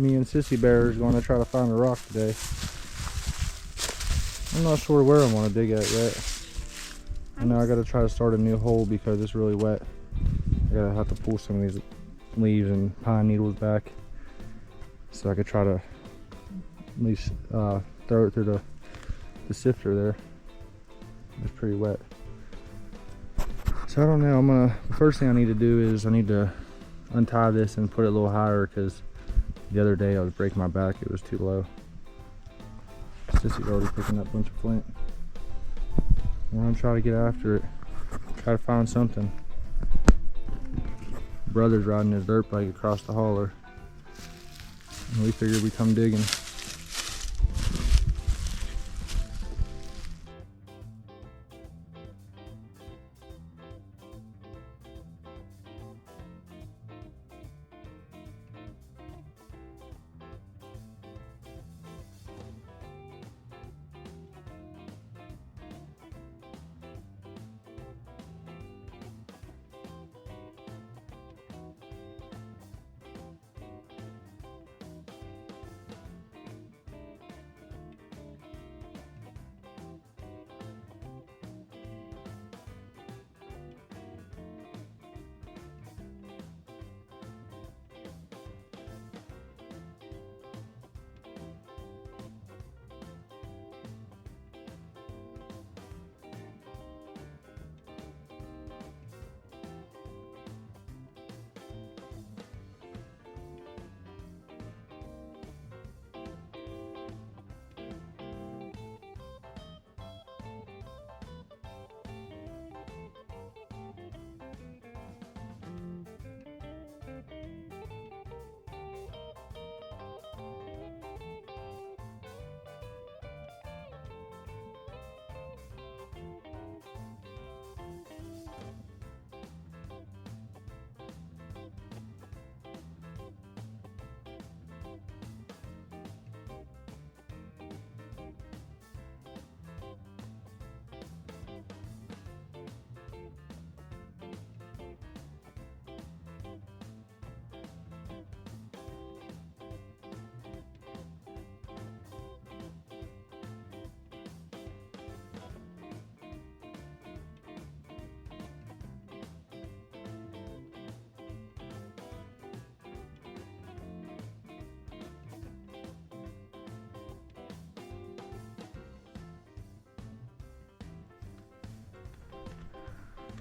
Me and Sissy Bear is going to try to find a rock today. I'm not sure where I want to dig at yet. And now I got to try to start a new hole because it's really wet. I gotta have to pull some of these leaves and pine needles back so I could try to at least throw it through the sifter there. It's pretty wet. So I don't know, the first thing I need to do is I need to untie this and put it a little higher because the other day I was breaking my back, it was too low. Sissy's already picking up a bunch of flint. I'm gonna try to get after it, try to find something. Brother's riding his dirt bike across the holler, and we figured we'd come digging.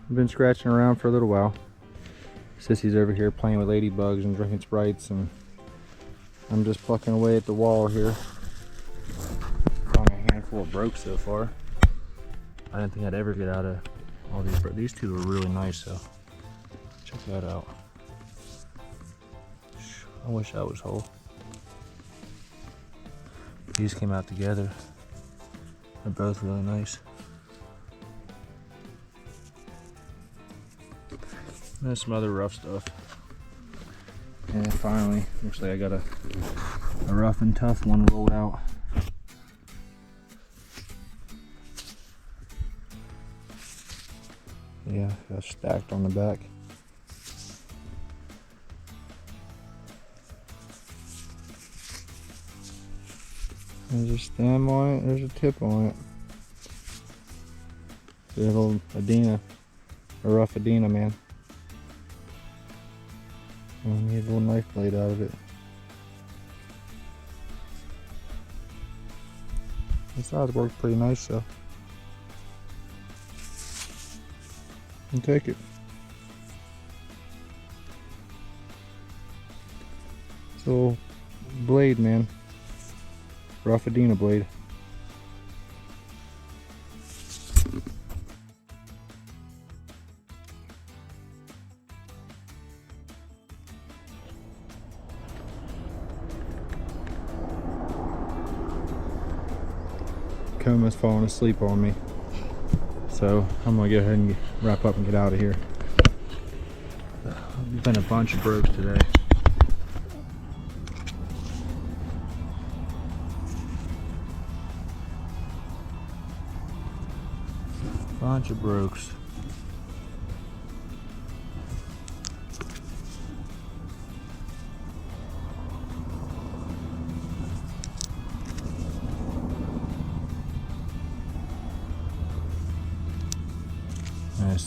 I've been scratching around for a little while. Sissy's over here playing with ladybugs and drinking Sprites, and I'm just plucking away at the wall here. Found a handful of broke so far. I didn't think I'd ever get out of all these, but these two are really nice, so check that out. I wish that was whole. These came out together. They're both really nice. There's some other rough stuff. And finally, looks like I got a rough and tough one rolled out. Yeah, got stacked on the back. There's a stem on it, there's a tip on it. The little Adena, a rough Adena, man. I need a little knife blade out of it. The size works pretty nice, so I'll take it. It's a little blade, man. Rough Adena blade. Coma's falling asleep on me, so I'm gonna go ahead and wrap up and get out of here. There's been a bunch of brokes today. Bunch of brokes.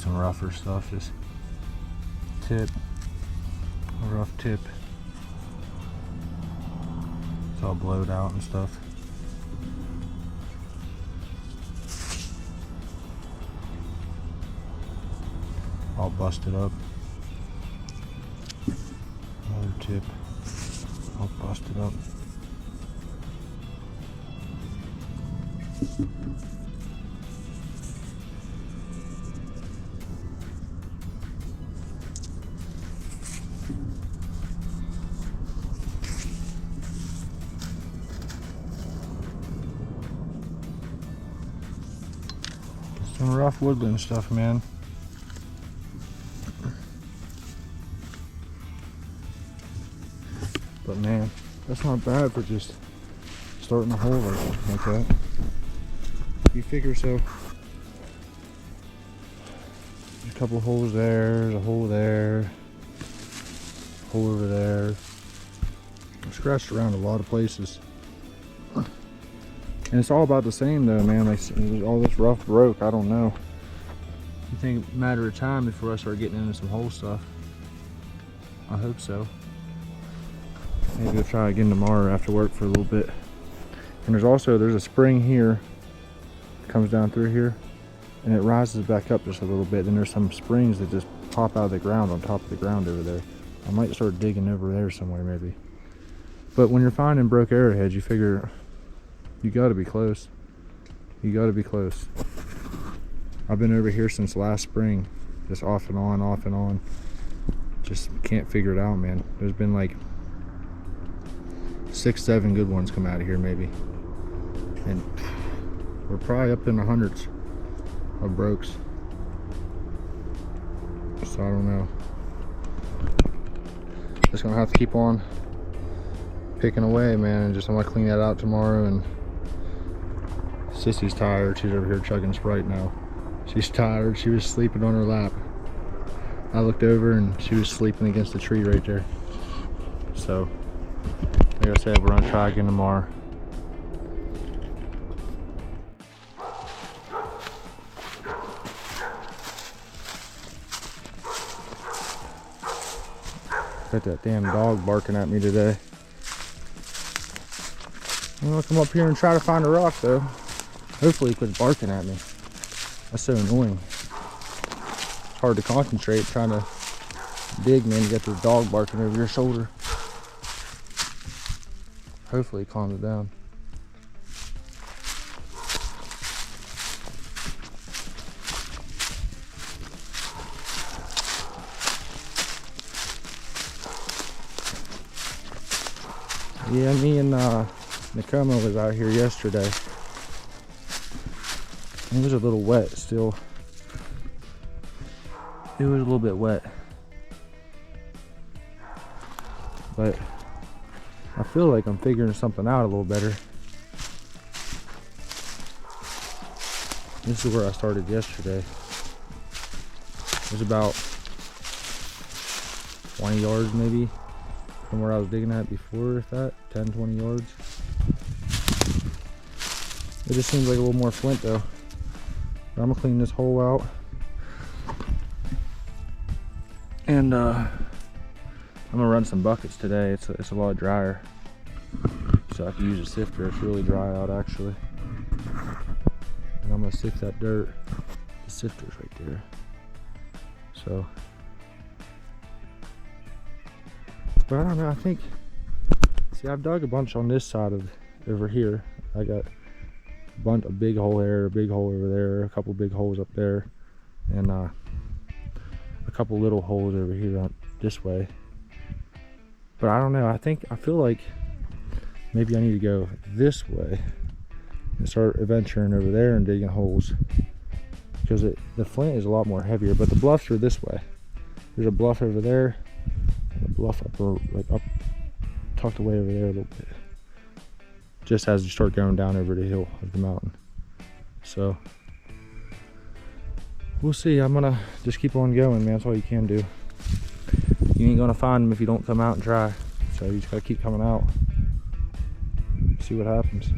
some rougher stuff, just tip, a rough tip. It's all blowed out and stuff. All busted up. Another tip, all busted up. Some rough woodland stuff, man. But man, that's not bad for just starting a hole like that. You figure so. There's a couple holes there, there's a hole there, hole over there. I scratched around a lot of places. And it's all about the same though, man. Like all this rough broke, I don't know. You think it's a matter of time before I start getting into some hole stuff? I hope so. Maybe I'll try again tomorrow after work for a little bit. And there's a spring here, comes down through here, and it rises back up just a little bit. Then there's some springs that just pop out of the ground on top of the ground over there. I might start digging over there somewhere maybe. But when you're finding broke arrowheads, you figure you gotta be close. You gotta be close. I've been over here since last spring, just off and on, off and on. Just can't figure it out, man. There's been like 6, 7 good ones come out of here maybe. And we're probably up in the hundreds of brokes. So I don't know. Just gonna have to keep on picking away, man, and I'm gonna clean that out tomorrow. And Sissy's tired. She's over here chugging Sprite now. She's tired. She was sleeping on her lap. I looked over and she was sleeping against the tree right there. So, like I said, we're gonna try again tomorrow. Got that damn dog barking at me today. I'm gonna come up here and try to find a rock though. Hopefully he quits barking at me. That's so annoying. It's hard to concentrate trying to dig, man. You got this dog barking over your shoulder. Hopefully he calms it down. Yeah, me and Nakoma was out here yesterday. It was a little wet still. It was a little bit wet. But I feel like I'm figuring something out a little better. This is where I started yesterday. It was about 20 yards maybe from where I was digging at before, if that, 10, 20 yards. It just seems like a little more flint though. I'm gonna clean this hole out. And I'm gonna run some buckets today. It's a lot drier. So I can use a sifter. It's really dry out actually. And I'm gonna sift that dirt. The sifter's right there. So, but I don't know, I think, see, I've dug a bunch on this side of over here. I got a big hole there, a big hole over there, a couple big holes up there, and a couple little holes over here out this way. But I don't know, I feel like maybe I need to go this way and start adventuring over there and digging holes, because the flint is a lot more heavier. But the bluffs are this way. There's a bluff over there and a bluff up tucked away over there a little bit, just as you start going down over the hill of the mountain. So we'll see. I'm gonna just keep on going, man. That's all you can do. You ain't gonna find them if you don't come out and try. So you just gotta keep coming out, see what happens.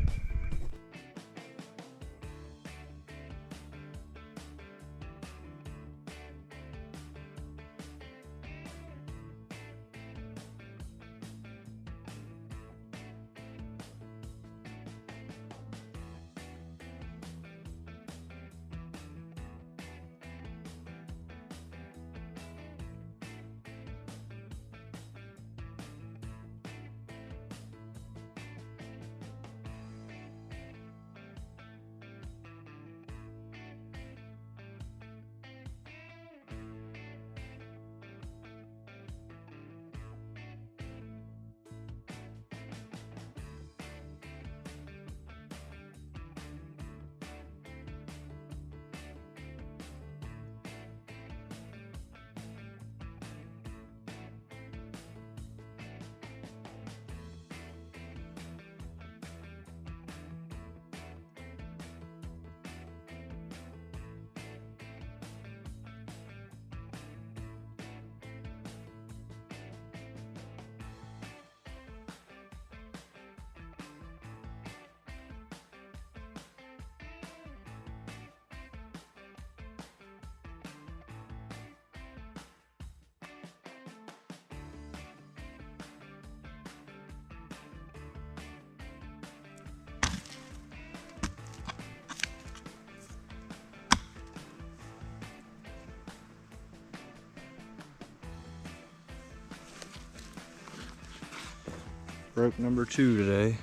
Broke number 2 today.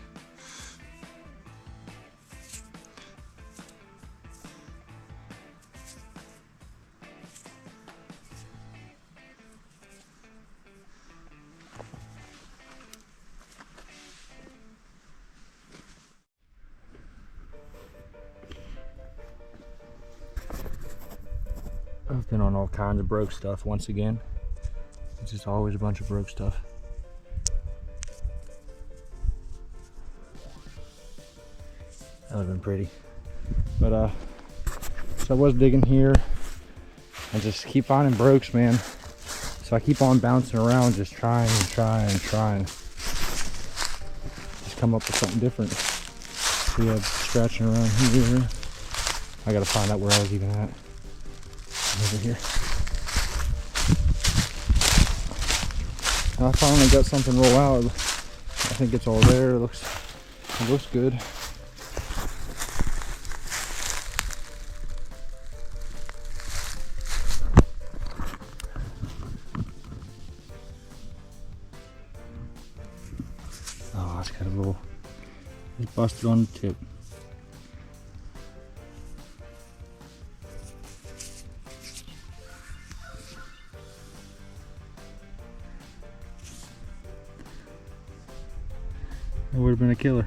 I've been on all kinds of broke stuff once again. It's just always a bunch of broke stuff. That would have been pretty. But so I was digging here. I just keep finding brokes, man. So I keep on bouncing around, just trying. Just come up with something different. So yeah, scratching around here. I gotta find out where I was even at. Over here. I finally got something roll out. I think it's all there. It looks good. Oh, it's got a little. It's busted on the tip. It would have been a killer.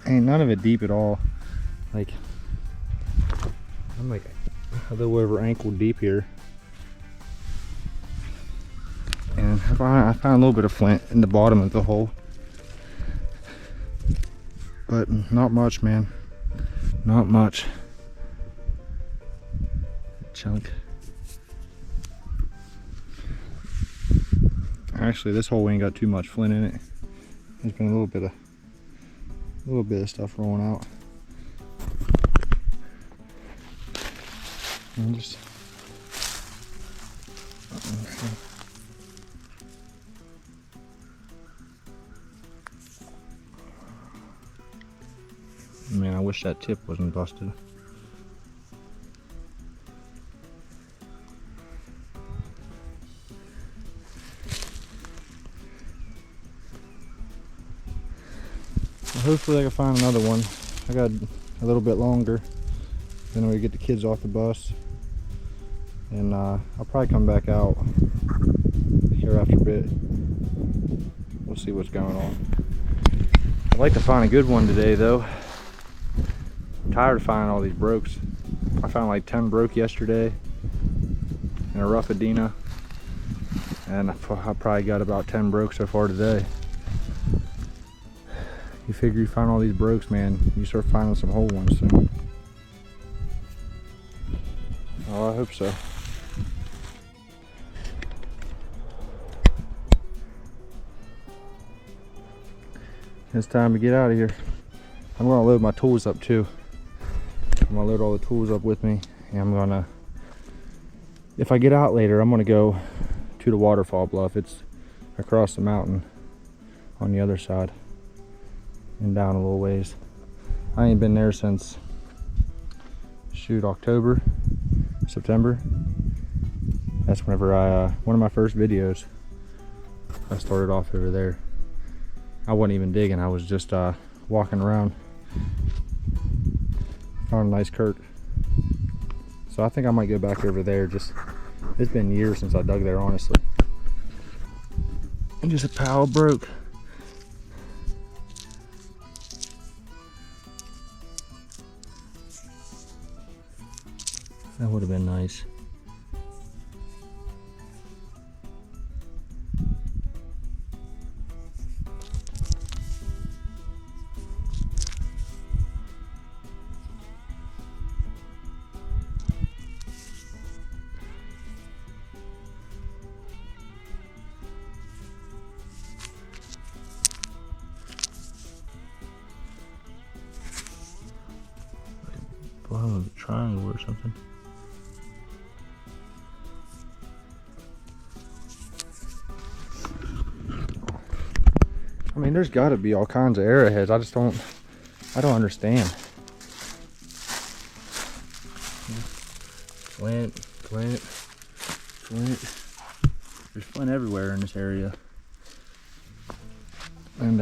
Ain't none of it deep at all. Like, I'm like a little over ankle deep here. And I found a little bit of flint in the bottom of the hole. But not much, man. Not much. Chunk. Actually, this hole ain't got too much flint in it. There's been a little bit of stuff rolling out. And just man, I wish that tip wasn't busted. Hopefully I can find another one. I got a little bit longer. Then we get the kids off the bus. And I'll probably come back out here after a bit. We'll see what's going on. I'd like to find a good one today though. I'm tired of finding all these brokes. I found like 10 broke yesterday in a rough Adena. And I probably got about 10 broke so far today. You figure you find all these brokes, man, you start finding some whole ones soon. Oh, I hope so. It's time to get out of here. I'm gonna load my tools up too. I'm gonna load all the tools up with me, and I'm gonna, if I get out later, I'm gonna go to the waterfall bluff. It's across the mountain on the other side. And down a little ways. I ain't been there since, shoot, October, September. That's whenever one of my first videos, I started off over there. I wasn't even digging, I was just walking around. Found a nice kirk. So I think I might go back over there. Just, it's been years since I dug there, honestly. And just a pile broke. That would have been nice. Bottom of a triangle or something. I mean, there's got to be all kinds of arrowheads. I don't understand. Flint, Flint, Flint. There's flint everywhere in this area. And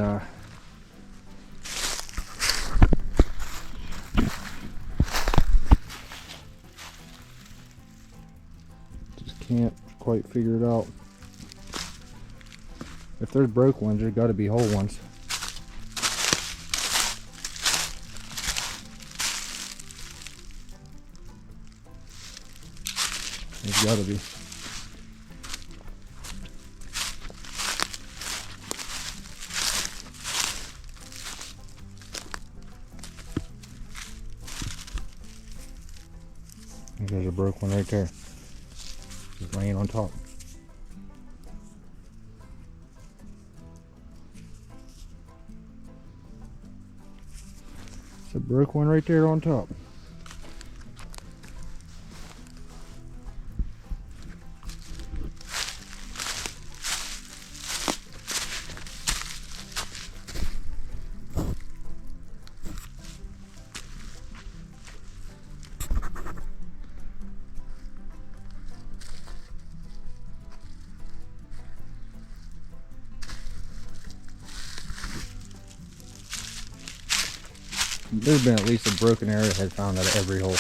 just can't quite figure it out. If there's broke ones, there's got to be whole ones. There's got to be. There's a broke one right there. Just laying on top. It's a broke one right there on top. There's been at least a broken arrowhead found out of every hole.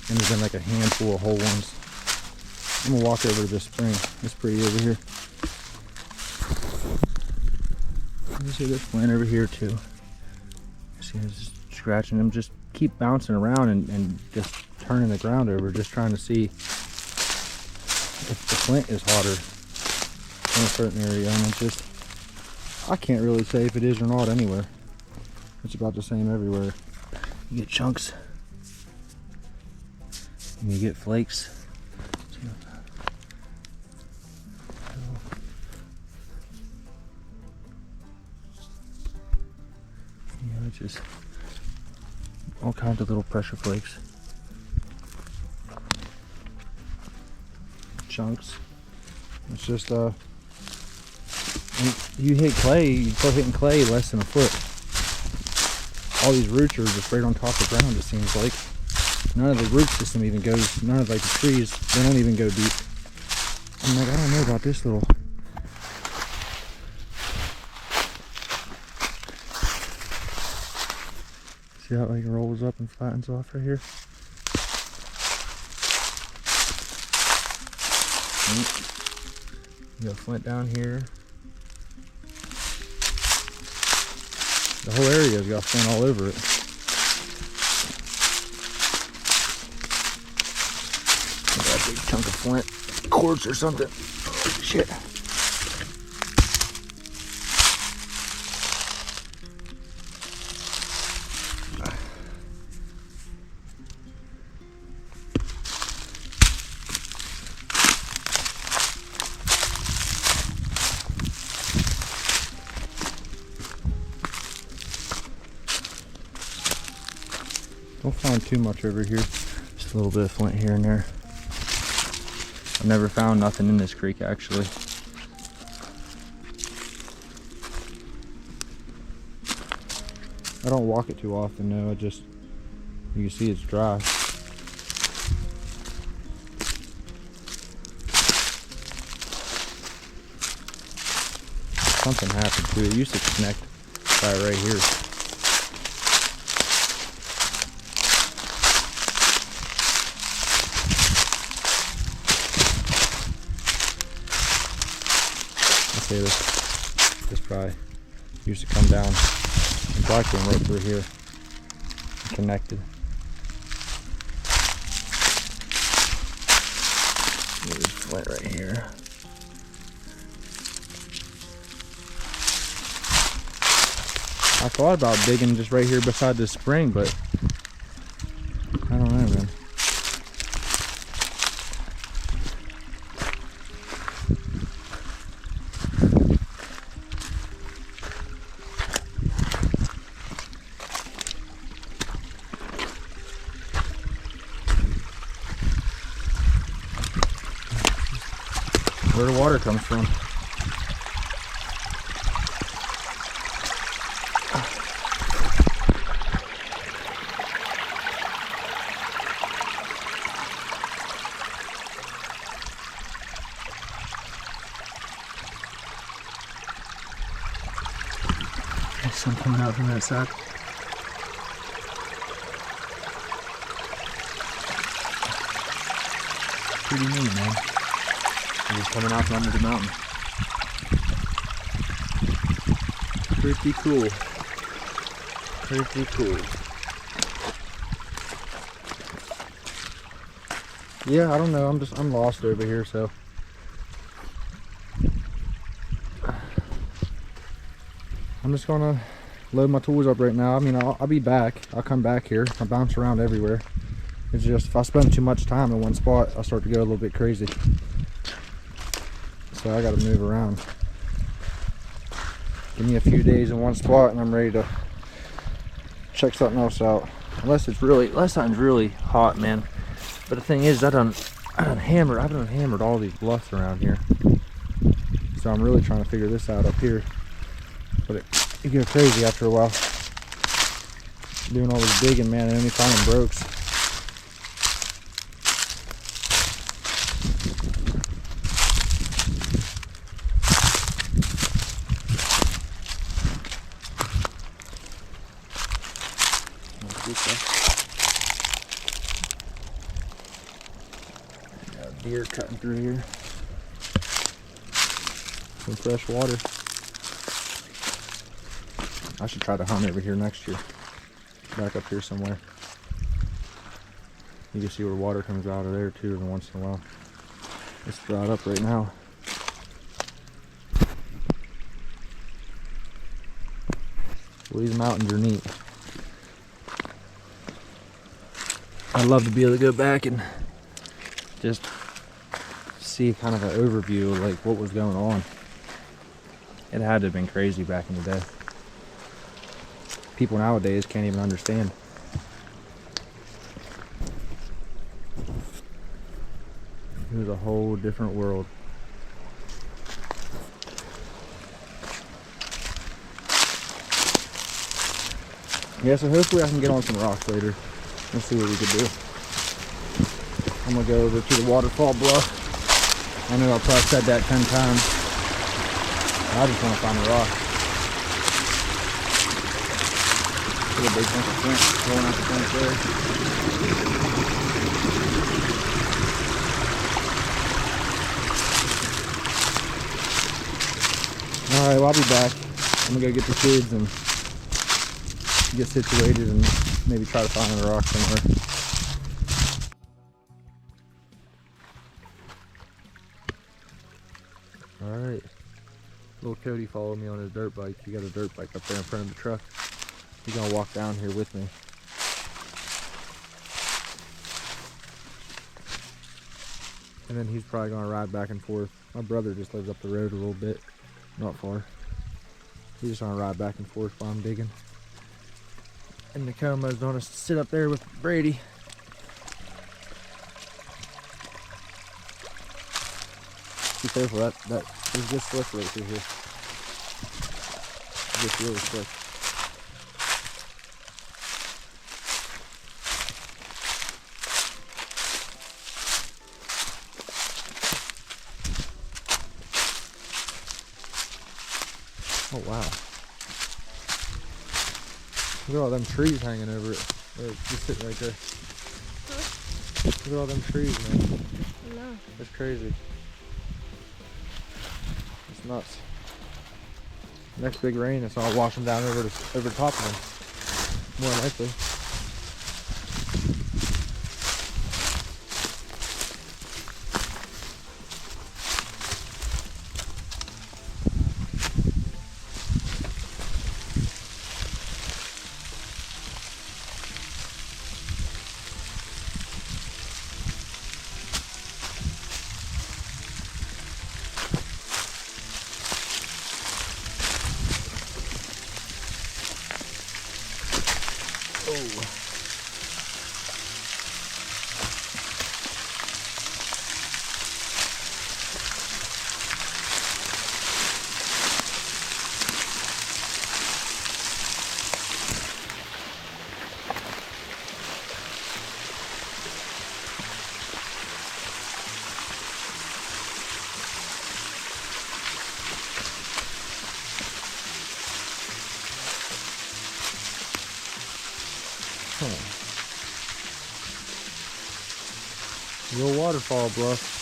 And there's been like a handful of whole ones. I'm gonna walk over to this spring. It's pretty over here. You see this flint over here too. See, it's just scratching them. Just keep bouncing around and just turning the ground over, just trying to see if the flint is hotter in a certain area. And it's just, I can't really say if it is or not anywhere. It's about the same everywhere. You get chunks and you get flakes. Yeah, it's just all kinds of little pressure flakes. Chunks. It's just when you hit clay, you start hitting clay less than a foot. All these roots are just right on top of the ground, it seems like. None of the root system even goes, none of like the trees, they don't even go deep. I'm like, I don't know about this little. See how it like rolls up and flattens off right here? You got flint down here. The whole area's got flint all over it. Got a big chunk of flint, quartz or something. Oh, shit. Don't find too much over here. Just a little bit of flint here and there. I've never found nothing in this creek actually. I don't walk it too often though. You can see it's dry. Something happened to it. It used to connect right here. This probably used to come down and probably came right through here and connected. There's flint right here. I thought about digging just right here beside this spring, but I don't know, man. Where the water comes from. some coming out from that side. Pretty neat, man. It's just coming out from under the mountain. Pretty cool. Pretty cool. Yeah, I don't know. I'm lost over here, so I'm just gonna load my tools up right now. I mean, I'll be back. I'll come back here. I bounce around everywhere. It's just if I spend too much time in one spot, I start to go a little bit crazy. So I gotta move around. Give me a few days in one spot and I'm ready to check something else out. Unless something's really hot, man. But the thing is, I've done hammered all these bluffs around here. So I'm really trying to figure this out up here. But you go crazy after a while. Doing all this digging, man, and only finding brokes. Deer cutting through here. Some fresh water. I should try to hunt over here next year. Back up here somewhere. You can see where water comes out of there too every once in a while. It's dried up right now. Well, these mountains are neat. I'd love to be able to go back and just see kind of an overview of like what was going on. It had to have been crazy back in the day. People nowadays can't even understand. It was a whole different world. Yeah, so hopefully I can get on some rocks later. Let's see what we can do. I'm gonna go over to the waterfall bluff. I know I've probably said that 10 times. I just want to find a rock. See a big chunk of flint rolling out the front there. Alright, well, I'll be back. I'm gonna go get the kids and get situated and maybe try to find a rock somewhere. Alright, little Cody followed me on his dirt bike. He got a dirt bike up there in front of the truck. He's gonna walk down here with me. And then he's probably gonna ride back and forth. My brother just lives up the road a little bit, not far. He's just gonna ride back and forth while I'm digging. And Nakoma's gonna sit up there with Brady. Be careful, that is just slick right through here. It's just really slick. Oh wow. Look at all them trees hanging over it. Just sitting right there. Huh? Look at all them trees, man. I know. That's crazy. It's nuts. Next big rain, it's all washing down over the top of them. More likely. Real waterfall, Bluff.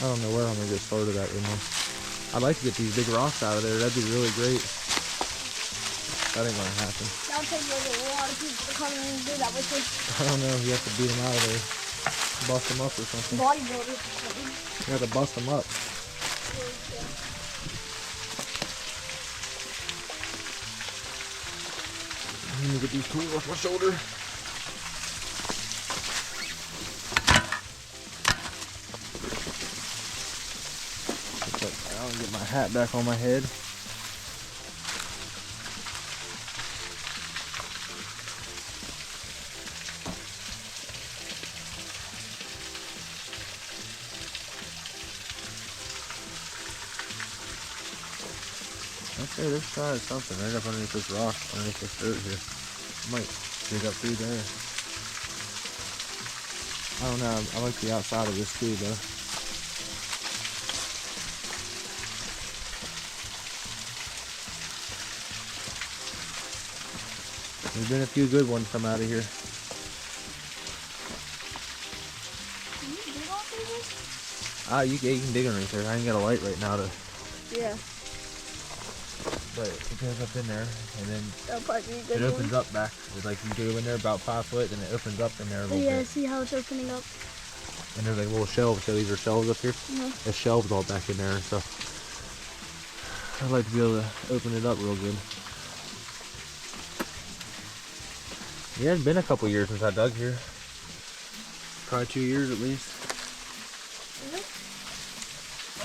I don't know where I'm gonna get started at anymore. I'd like to get these big rocks out of there. That'd be really great. That ain't gonna happen. That'll take like a lot of people to come in and do that with you. I don't know. You have to beat them out of there. Bust them up or something. Bodybuilders or something. You have to bust them up. Let me get these tools off my shoulder. I'll get my hat back on my head. Okay, let's try something right up underneath this rock, underneath this dirt here. Might dig up through there. I don't know, I like the outside of this too though. There's been a few good ones come out of here. Can you dig off of this? You can dig underneath there. I ain't got a light right now to. Yeah. But it goes up in there, and then That'll probably be a good it opens one. up back. It's like you go in there about 5 foot, then it opens up in there a little Yeah, bit. see how it's opening up? And there's like little shelves. So these are shelves up here. There's shelves all back in there and stuff. I'd like to be able to open it up real good. Yeah, it's been a couple years since I dug here. Probably 2 years at least. Is it?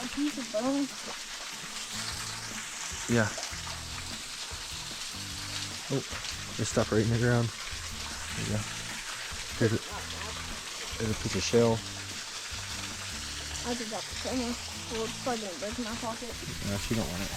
A piece of bone. Yeah. Oh, there's stuff right in the ground. There you go. There's a piece of shell. I did that for summer. Well, it's probably gonna break in my pocket. No, she don't want it.